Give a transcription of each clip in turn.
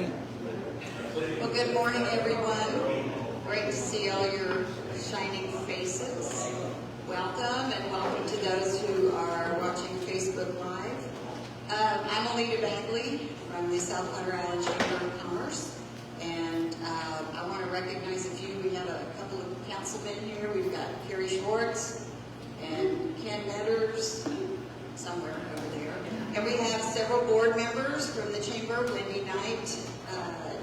me. Well, good morning, everyone. Great to see all your shining faces. Welcome, and welcome to those who are watching Facebook Live. I'm Alita Bagley from the South Thunder Island Chamber of Commerce, and I want to recognize a few. We have a couple of councilmen here. We've got Kerry Schwartz and Ken Metters, somewhere over there. And we have several board members from the Chamber, Wendy Knight,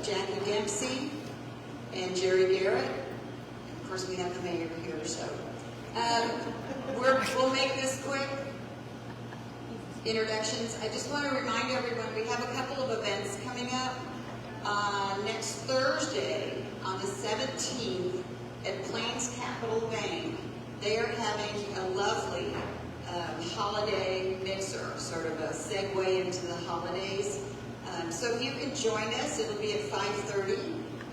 Jackie Dempsey, and Jerry Garrett. Of course, we have the mayor here, so we'll make this quick. Introductions. I just want to remind everyone we have a couple of events coming up. Next Thursday, on the 17th, at Plains Capital Bank, they are having a lovely holiday mixer, sort of a segue into the holidays. So if you can join us, it'll be at 5:30,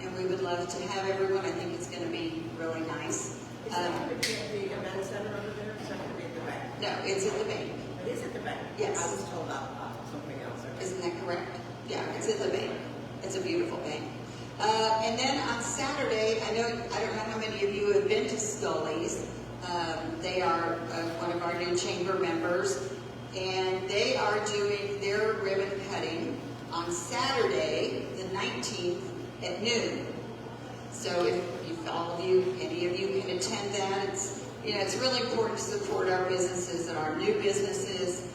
and we would love to have everyone. I think it's going to be really nice. Is that going to be at the event center over there? Is that going to be at the bank? No, it's at the bank. It is at the bank? Yes. I was told something else. Okay. Isn't that correct? Yeah, it's at the bank. It's a beautiful bank. And then on Saturday, I don't know how many of you have been to Scully's. They are one of our new chamber members, and they are doing their ribbon cutting on Saturday, the 19th at noon. So if any of you can attend that, it's really important to support our businesses and our new businesses.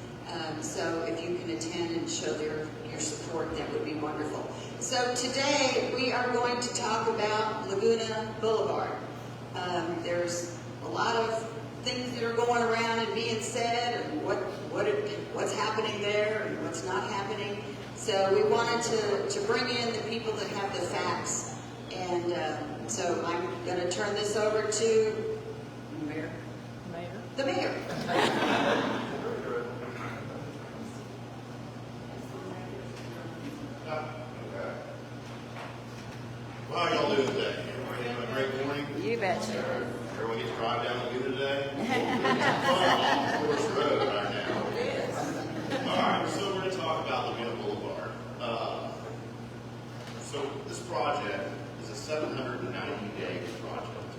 So if you can attend and show your support, that would be wonderful. So today we are going to talk about Laguna Boulevard. There's a lot of things that are going around and being said, and what's happening there and what's not happening. So we wanted to bring in the people that have the facts, and so I'm going to turn this over to the mayor. Well, how y'all doing today? Everybody having a great morning? You betcha. Everyone get to drive down Laguna today? Off Forest Road right now. All right, so we're going to talk about Laguna Boulevard. So this project is a 790-day project.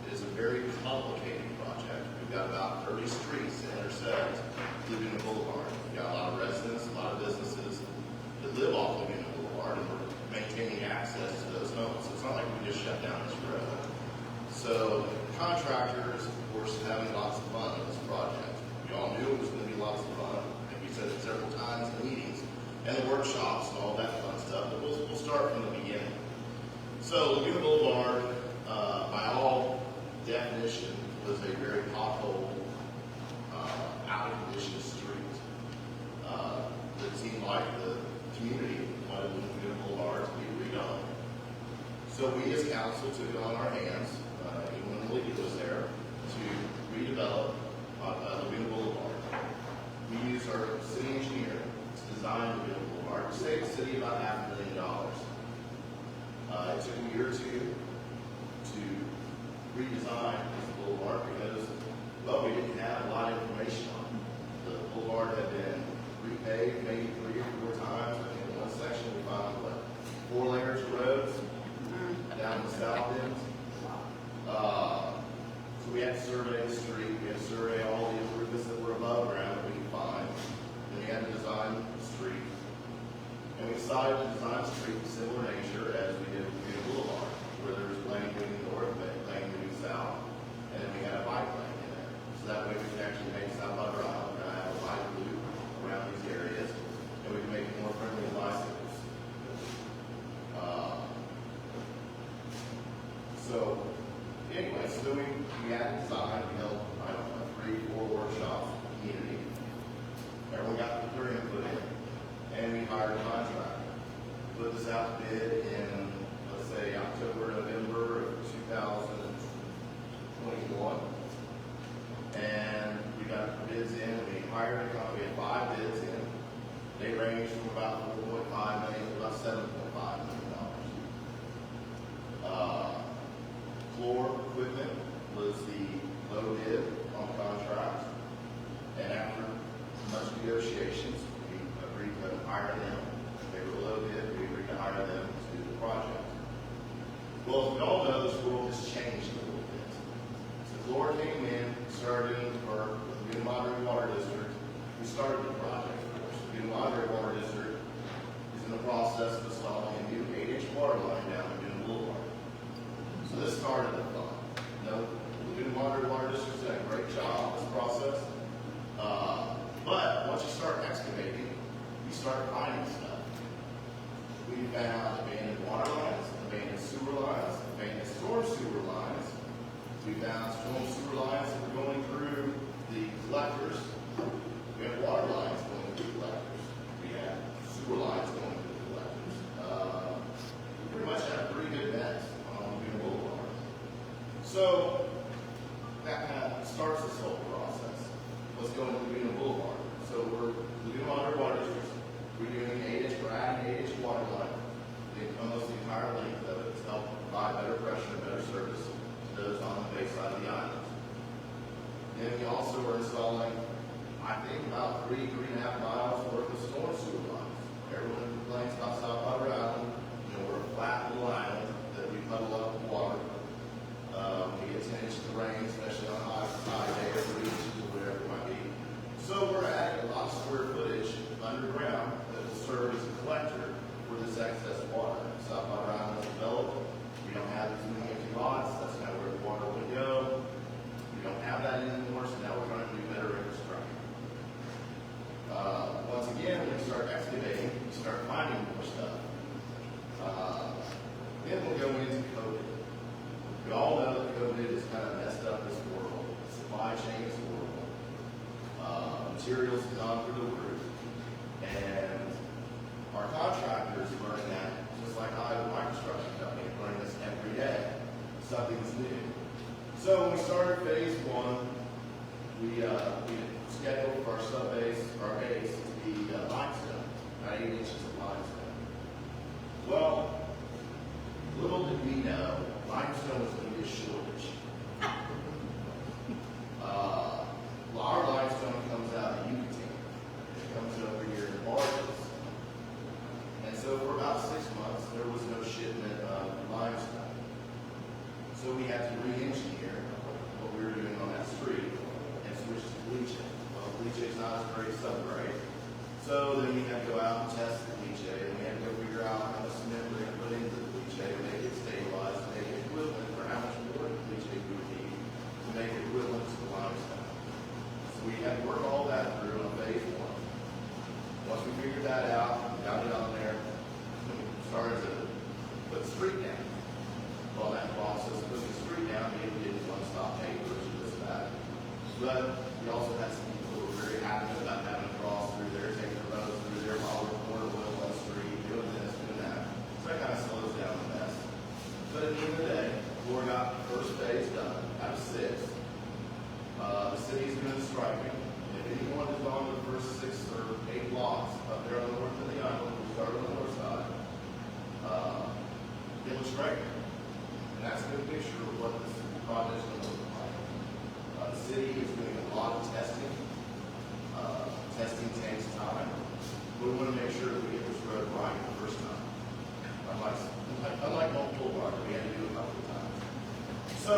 It is a very complicated project. We've got about 30 streets that intersect Laguna Boulevard. We've got a lot of residents, a lot of businesses that live off Laguna Boulevard, and we're maintaining access to those homes. So it's not like we just shut down this road. So contractors, of course, having lots of fun with this project. We all knew it was going to be lots of fun. I think we said it several times in meetings and the workshops and all that fun stuff. But we'll start from the beginning. So Laguna Boulevard, by all definition, was a very pothole, out-of-condition street that seemed like the community wanted Laguna Boulevard to be redone. So we as council took it on our hands, even when the league was there, to redevelop Laguna Boulevard. We used our city engineer to design Laguna Boulevard to save the city about $500,000. It took a year or two to redesign this boulevard because, well, we didn't have a lot of information on it. The boulevard had been repaved maybe 3 or 4 times. I think in one section we found 4 layers of roads down the south end. So we had to survey the street, we had to survey all the improvements that were above ground that we could find. Then we had to design the street. And we decided to design a street of similar nature as we did with Laguna Boulevard, where there was lane moving north, lane moving south, and then we had a bike lane in there. So that way we could actually make South Thunder Island have a bike loop around these areas, and we can make it more friendly to bicycles. So anyway, so we had design, we held, 3 or 4 workshops in the community. Everyone got their input in, and we hired a contractor. Put this out to bid in, let's say, October, November of 2021. And we got the bids in, we hired a company, we had 5 bids in. They ranged from about $4.5 million to about $7.5 million. Floor equipment was the low bid on the contract, and after much negotiations, we agreed to hire them. They were low bid, we agreed to hire Well, as we all know, this world has changed a little bit. So Florida came in, started doing work with the Laguna Blvd Water District. We started the project for us. The Laguna Blvd Water District is in the process of installing a new 8-inch water line down Laguna Boulevard. So this started the fun. The Laguna Blvd Water District's done a great job in this process. But once you start excavating, you start finding stuff. We found abandoned water lines, abandoned sewer lines, abandoned storm sewer lines. We found storm sewer lines that were going through the collectors. We had water lines going through the collectors. We had sewer lines going through the collectors. We pretty much had a pretty good net on Laguna Boulevard. So that kind of starts this whole process. Let's go into Laguna Boulevard. So we're Laguna Blvd Water District. We're doing an 8-inch, we're adding an 8-inch water line. Almost the entire length of it to help provide better pressure and better service to those on the base side of the island. Then we also are installing, I think, about 3.5 miles worth of storm sewer lines. Everyone complains about South Water Island. We're a flat little island that we puddle up with water. We get 10 inches of rain, especially on a high day, or 3 inches, or whatever it might be. So we're adding a lot of square footage underground that will serve as a collector for this excess water. South Water Island is developed. We don't have as many empty lots. That's not where the water would go. We don't have that anymore, so now we're trying to do better infrastructure. Once again, when we start excavating, we start finding more stuff. Then we'll go into COVID. We all know that COVID has kind of messed up this world. The supply chain is horrible. Materials have gone through the roof. And our contractors learning that, just like I with my construction company, learning this every day. Something's new. So when we started phase 1, we scheduled for our sub-base, our base, to be limestone, about 8 inches of limestone. Well, little did we know, limestone was going to be a shortage. Our limestone comes out of Yucatan. It comes over here in barges. And so for about 6 months, there was no shipment of limestone. So we had to re-engineer what we were doing on that street and switch to bleaching. Well, bleaching is not a great subgrade. So then we had to go out and test the bleaching, and we had to go figure out how much cement we're going to put into the bleaching to make it stabilized, to make it equivalent, or how much more bleaching we would need to make it equivalent to the limestone. So we had to work all that through on phase 1. Once we figured that out, we got it on there, we started to put the street down. Well, that process of putting the street down, we didn't want to stop papers or this and that. But we also had some people who were very adamant about having to cross through there, taking the roads through there, while we're pouring oil on the street, doing this, doing that. So that kind of slows down the mess. But at the end of the day, we got the first phase done out of 6. The city's doing the striping. If anyone has gone to the first 6 or 8 blocks up there on the north of the island, we started on the north side, it looks great. And that's a good picture of what this project is going to look like. The city is doing a lot of testing. Testing takes time. We want to make sure that we get this road right the first time. Unlike multiple roads, we had to do it a couple of times. So,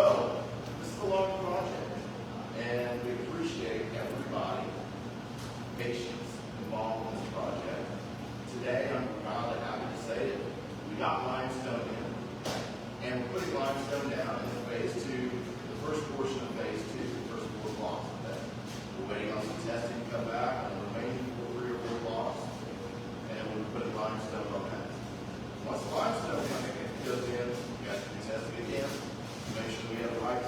this is a long project. And we appreciate everybody, patience involved in this project. Today, I'm proud and happy to say that we got limestone in, and we're putting limestone down in phase 2, the first portion of phase 2, the first 4 blocks of that. We're waiting on some testing to come back on the remaining 3 or 4 blocks, and we're putting limestone on that. Once the limestone goes in, we have to test it again to make sure we have the right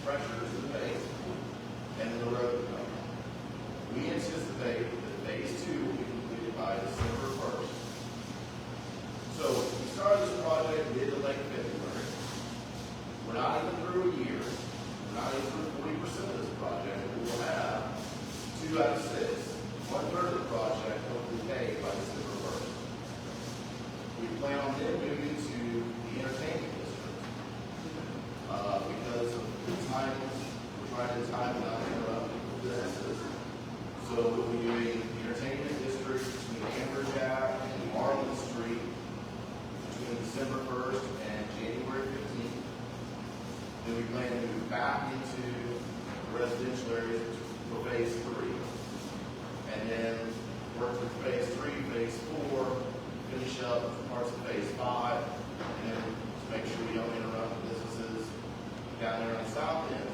pressures in the base, and then the road will come. We anticipate that phase 2 will be completed by December 1st. So we started this project mid to late February. We're not even through a year. We're not even through 40% of this project. We will have 2 out of 6, 1/3 of the project hopefully paid by December 1st. We plan on then moving to the entertainment district. Because of the timings, we're trying to time it out and interrupt people's businesses. So we'll be doing the entertainment district between Amberjack and Marlin Street between December 1st and up parts of phase 5, and then to make sure we don't interrupt the businesses down there on the south end.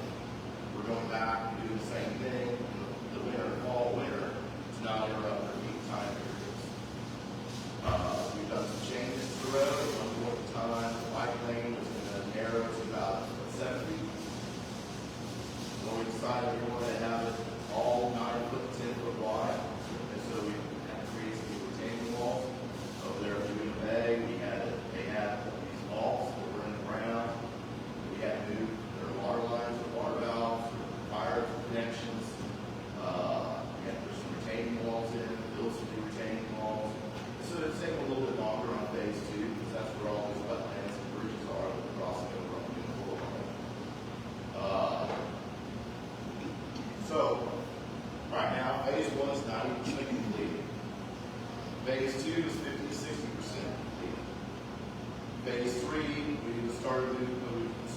We're going back and doing the same thing in the winter, fall, winter, to not interrupt our peak time periods. We've done some changes to the road. At one point in time, the bike lane was going to narrow to about 7 feet. So we decided we wanted to have it all 9 foot, 10 foot wide. And so we had to create some retaining walls. Over there at Laguna Blvd, they had these vaults that were in the ground. We had to move their water lines, their water valves, fire connections. We had to put some retaining walls in, build some new retaining walls. So it's taking a little bit longer on phase 2 because that's where all these wetlands and bridges are that are crossing over on Laguna Blvd. So right now, phase 1 is 90% complete. Phase 2 is 50 to 60% complete. Phase 3, we installed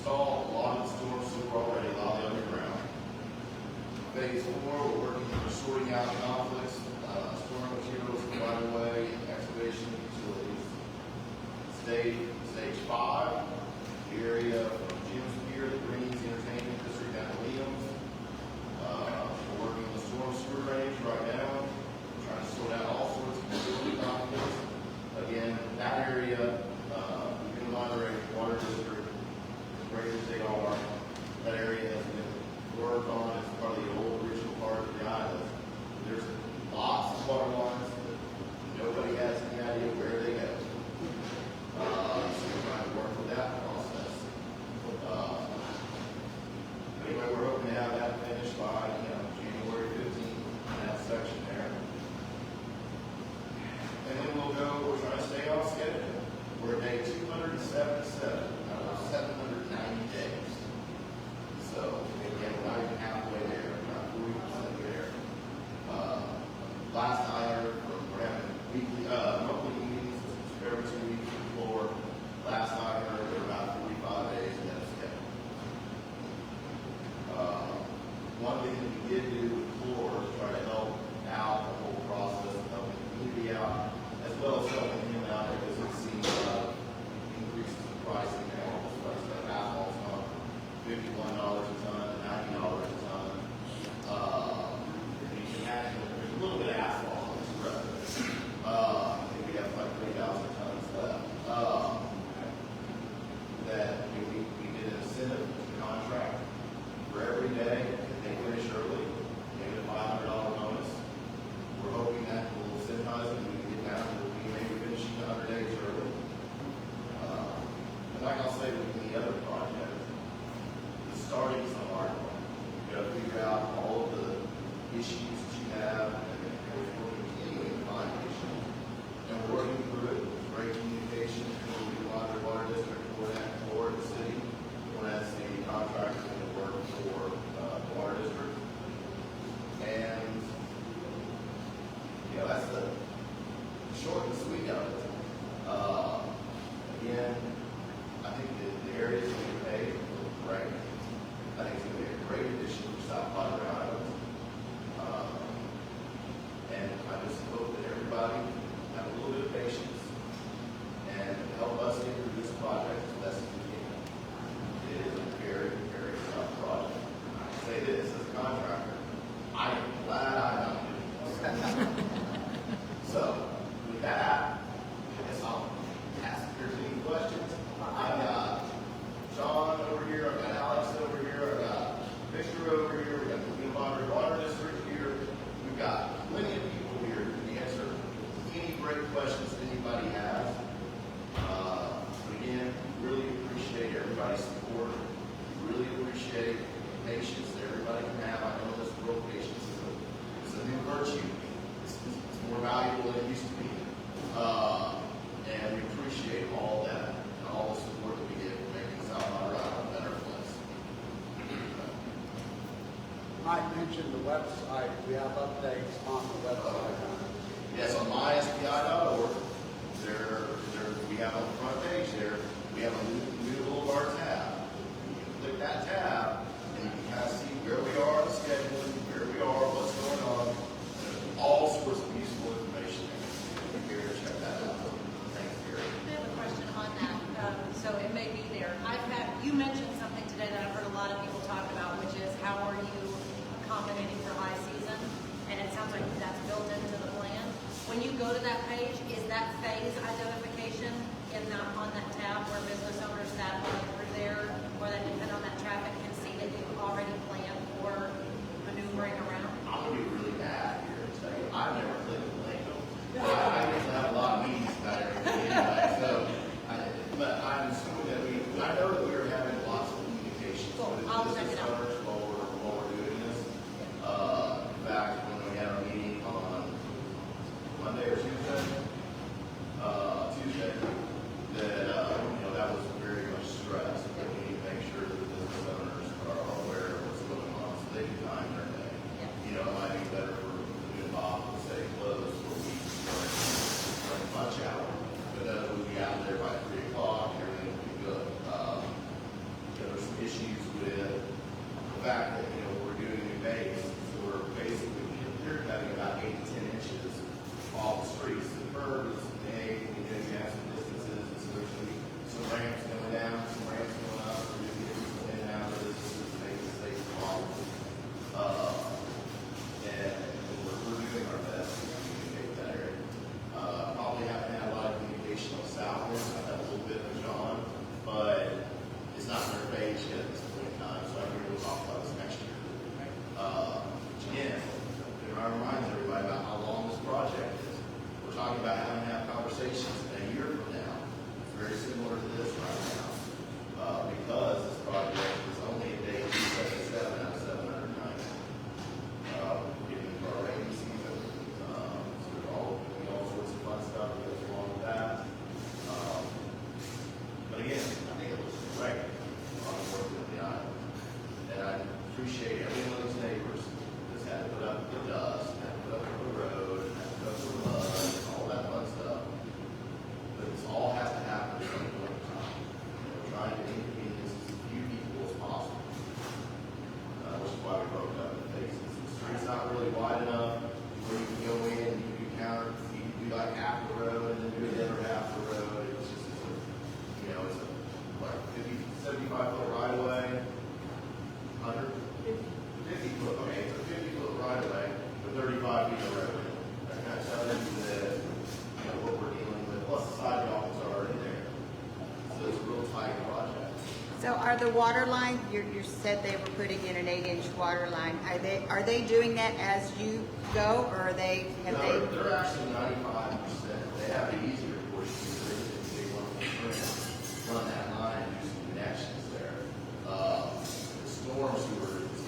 a lot of the storm sewer already, a lot of the underground. Phase 4, we're working on sorting out conflicts, storing materials right away, excavation utilities. Stage 5, the area from Jim's Pier, the Greens Entertainment District down to Williams. We're working on the storm sewer range right now. We're trying to sort out all sorts of utility conflicts. Again, that area, even though they're a water district, as great as they are, that area has been worked on as part of the old original part of the island. There's lots of water lines that nobody has any idea where they go. So we're trying to work with that process. Anyway, we're hoping to have that finished by January 15th in that section there. And then we're trying to stay on schedule. We're at day 277 out of 790 days. So again, we're not even halfway there, we're not 40% there. Last I heard, we're having monthly meetings every 2 weeks on the floor. Last I heard, they're about 45 days ahead of schedule. One thing that we did do with floor is try to help out the whole process of helping the community out, as well as helping him out because we've seen increases in pricing now. Like asphalt's gone $51 a ton to $90 a ton. You can imagine there's a little bit of asphalt on this road. I think we have like 3,000 tons left. That we did an incentive contract for every day that they finish early, they get a $500 bonus. We're hoping that will incentivize them. We can get down to maybe finishing 100 days early. And like I'll say with any other project, the starting is the hard one. You got to figure out all of the issues that you have, and then we're continuing to find issues. And we're working through it with great communication between the water district, for the city, or as the contractor going to work for the water district. And that's the short and sweet of it. Again, I think the areas that we pay are great. I think it's going to be a great addition for South Padre Island. And I just hope that everybody have a little bit of patience and help us get through this project as best as we can. It is a very, very tough project. I say this as a contractor, I am glad I'm not doing this. So, with that, I guess I'll ask if there's any questions. I've got John over here, I've got Alex over here, I've got Victor over here, we've got the Laguna Blvd Water District here. We've got plenty of people here who can answer any great questions that anybody has. Again, really appreciate everybody's support. Really appreciate the patience that everybody can have. I know this world patience is a new virtue. It's more valuable than it used to be. And we appreciate all that and all the support that we get for making South Padre Island a better place. Mike mentioned the website. We have updates on the website. Yes, on myspi.org, we have on the front page there, we have a new little bar tab. You can click that tab, and you can kind of see where we are on the schedule, where we are, what's going on. There's all sorts of useful information there. If you're here, check that out. Thank you. you mentioned something today that I've heard a lot of people talk about, which is how are you accommodating for high season? And it sounds like that's built into the plan. When you go to that page, is that phase identification on that tab where business owners that are there or that depend on that traffic can see that you've already planned for maneuvering around? I'm gonna be really bad here and tell you, I've never clicked the link. I used to have a lot of meetings about everything anyway, so, but I'm assuming that I know that we are having lots of communications Cool. with I'll check business it out. owners while we're doing this. In fact, when we had our meeting on Monday or Tuesday, that, that was very much stressed, that we need to make sure that the business owners are aware of what's going on, so they can time their day. Yeah. It might be better for the new boss to say close for a week during lunch hour, but then we'll be out there by 3 o'clock, everything will be good. There's some issues with the fact that, we're doing a new base, so we're basically, they're cutting about 8 to 10 inches off the streets. The curb is made, you have some distances, and so there's going to be some ramps going down, some ramps going up, we're going to get people in and out of this, to make it safe for all. And we're doing our best to communicate that area. Probably haven't had a lot of communication on Southwest. I've had a little bit with John, but it's not their page yet at this point in time, so I'm going to talk about this next year. Again, I remind everybody about how long this project is. We're talking about having to have conversations in a year from now. It's very similar to this right now, because this project is only a day 277 out of 790. Getting into our rainy season, so there's all sorts of fun stuff that goes along with that. But again, I think it looks great on the work of the island. And I appreciate every one of those neighbors that's had to put up the dust, had to put up the road, had to put up the mud, and all that fun stuff. But this all has to happen at some point in time. We're trying to inconvenience as few people as possible. Which is why we broke up the faces. The street's not really wide enough where you can go in and you can do like half the road and then do the other half of the road. It's just, it's a like 75 foot right of way, 100, 50 foot, okay, it's a 50 foot right of way with 35 feet of road. That kind of tells you that, what we're dealing with, plus the sidewalk is already there. So it's a real tight project. So are the water lines, you said they were putting in an 8-inch water line, are they doing that as you go, or have they? They're actually 95%. They have the easier portion, they want to run that line and do some connections there. The storm sewer is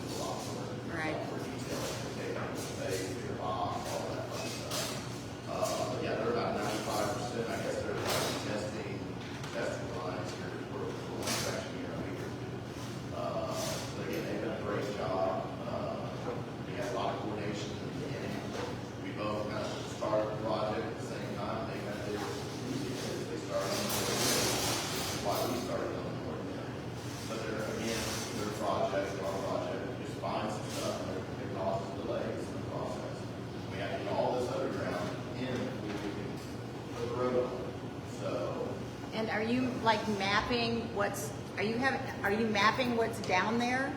a lot more detail, take out the space, your box, all that fun stuff. But yeah, they're about 95%. I guess they're testing lines here for one section here over here. But again, they've done a great job. We had a lot of coordination in the beginning. We both kind of started the project at the same time. They kind of did what they started on the why we started on the work there. But they're, again, their project, our project, just finds some stuff and it causes delays in the process. We have to get all this underground in before we can put the road on. So. And are you like mapping are you mapping what's down there,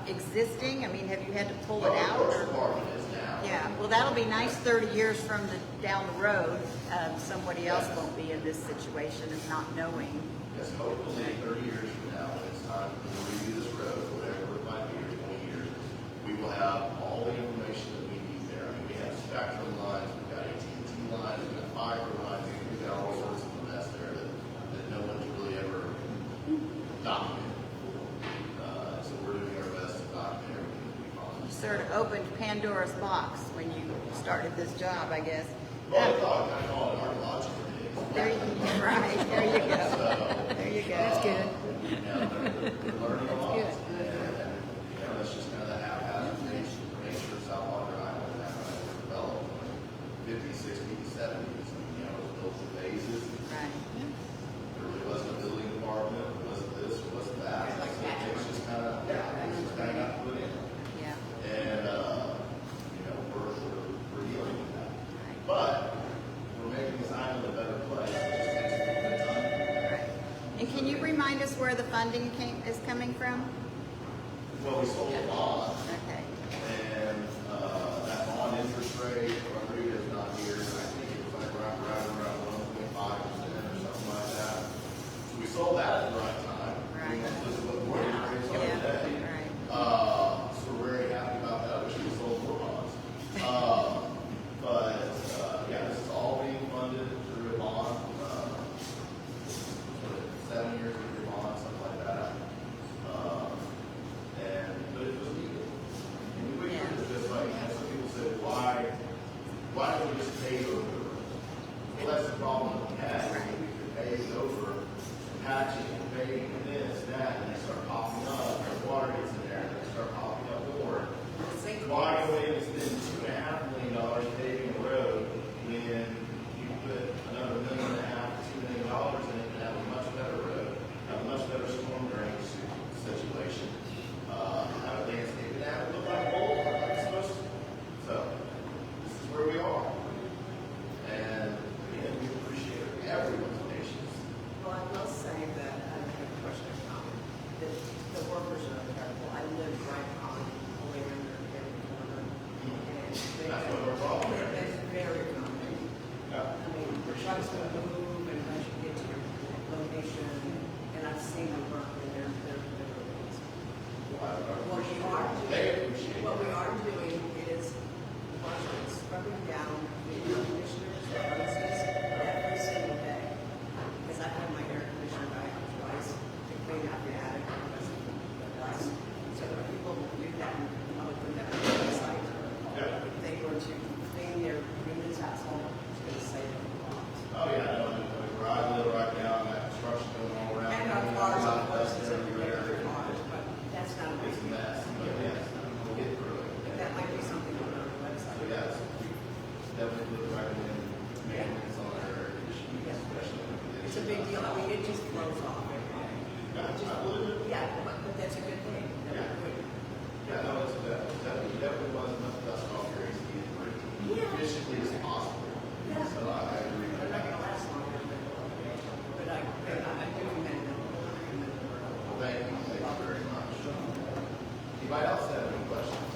existing? I mean, have you had to pull it out? Well, the first part of it is now. Yeah, well, that'll be nice 30 years down the road. Somebody else won't be in this situation of not knowing. Yes, hopefully 30 years from now, when it's time to review this road, whatever it might be, or 20 years, we will have all the information that we need there. I mean, we have spectrum lines, we've got AT&T lines, we've got fiber lines, we've got all sorts of mess there that no one's really ever documented before. So we're doing our best to document everything that we find. You sort of opened Pandora's box when you started this job, I guess. Well, I call it archaeological digs. There you go. Right, there you go. There you go. That's good. They're learning a lot. Good. And, that's just kind of the haphazard nature of South Walker Island. That's how it was developed in the 50s, 60s, 70s. It was built in phases. Right. There really wasn't a building department. It wasn't this, it wasn't that. It's just kind of got put in. Yeah. And, we're dealing with that. But we're making this island a better place. It just takes a little bit of time. Right. And Can you remind us where the funding is coming from? Well, we sold a bond, Okay. and, that bond interest rate, Rodrigo is not here, I think it was like right around 1.5% or something like that. So we sold that at the right time. Right. This is what the mortgage rates are Yeah, today. right. So we're very happy about that, we should have sold more bonds. But, yeah, this is all being funded through a bond, 7 years of your bond, something like that. But it was needed. And we went through this, like, and some people said, why don't we just pave over the road? Well, that's the problem that we had, is we could pave over, patching and paving and this, that, and they start popping up, and water gets in there, and they start popping up more. Why go in and spend $2.5 million paving a road when you put another $1.5 million to $2 million in it and have a much better road, have a much better storm drainage situation, have a landscape, and have it look like gold, like it's supposed to. So, this is where we are. And, again, we appreciate everyone's patience. Well, I will say that, I have a question or comment, that the workers are incredible. I live right on the way under every corner. And That's what we're talking about. they've been very accommodating. Yeah. I mean, the trucks will move and once you get to your location, and I've seen them work and they're really amazing. What we are They doing, appreciate what we it. are doing is, once it's scrubbing down the air conditioners, the hoses, every single day. Because I've had my air conditioner guy out twice to clean out the attic because of the dust. So if people will do that, I would put that on the website. Yeah. If they were to clean their units at home, it's going to save them a lot. Oh, yeah, I know, where I live right now, and that construction going all around. And our cars, of course, Dust it's everywhere, everywhere. cars, but that's not a big It's a mess, but yes, we'll get through it. That might be something on our website. So yes, we definitely would recommend maintenance on our air conditioning, Yeah. especially when It's a big deal. I mean, it just flows off every day. Yeah, I believe it. Yeah, but that's a good thing. Yeah. Yeah, no, it's definitely was enough dust off here, it's Yeah. efficiently as possible. Yeah. So I agree with They're not that. gonna last longer, but I do commend them. Well, thank you very much. Anybody else have any questions?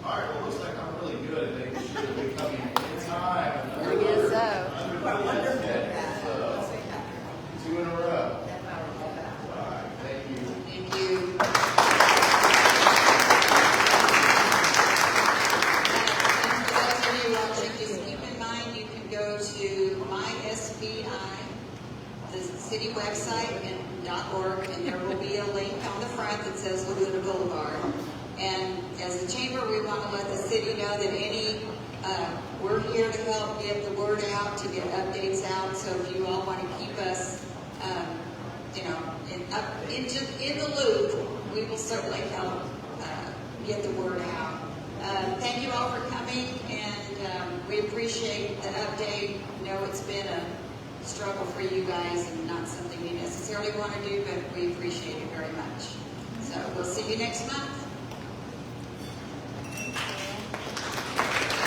All right, well, it looks like I'm really good at making sure that we come in time. I guess so. You are wonderful at that. So, Let's say that. 2 in a row. That power of all that. All right, thank you. Thank you. And for those of you watching, just keep in mind, you can go to my SBI, the city website, and .org, and there will be a link on the front that says Laguna Boulevard. And as the chamber, we want to let the city know that we're here to help get the word out, to get updates out. So if you all want to keep us, in the loop, we will certainly help get the word out. Thank you all for coming, and we appreciate the update. I know it's been a struggle for you guys and not something you necessarily want to do, but we appreciate it very much. So we'll see you next month.